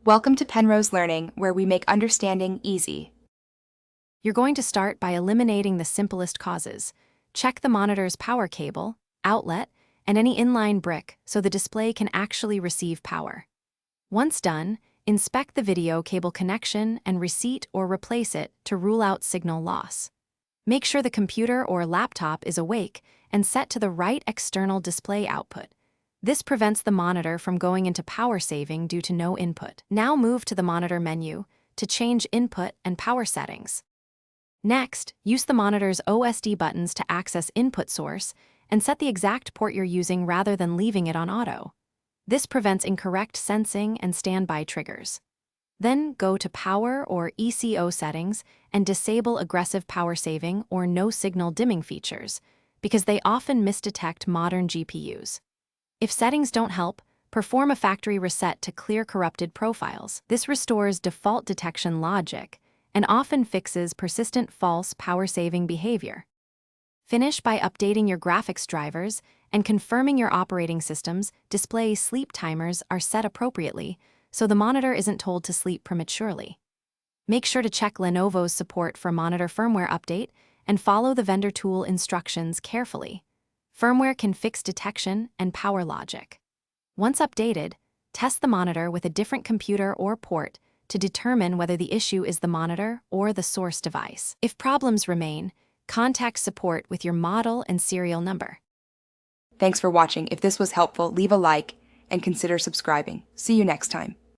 Welcome to Penrose Learning, where we make understanding easy. You're going to start by eliminating the simplest causes. Check the monitor's power cable, outlet, and any inline brick so the display can actually receive power. Once done, inspect the video cable connection and reseat or replace it to rule out signal loss. Make sure the computer or laptop is awake and set to the right external display output. This prevents the monitor from going into power saving due to no input. Now move to the monitor menu to change input and power settings. Next, use the monitor's OSD buttons to access input source and set the exact port you're using rather than leaving it on auto. This prevents incorrect sensing and standby triggers. Then go to Power or ECO settings and disable aggressive power saving or no signal dimming features, because they often misdetect modern GPUs. If settings don't help, perform a factory reset to clear corrupted profiles. This restores default detection logic and often fixes persistent false power-saving behavior. Finish by updating your graphics drivers and confirming your operating system's display sleep timers are set appropriately so the monitor isn't told to sleep prematurely. Make sure to check Lenovo's support for monitor firmware update and follow the vendor tool instructions carefully. Firmware can fix detection and power logic. Once updated, test the monitor with a different computer or port to determine whether the issue is the monitor or the source device. If problems remain, contact support with your model and serial number. Thanks for watching. If this was helpful, leave a like and consider subscribing. See you next time.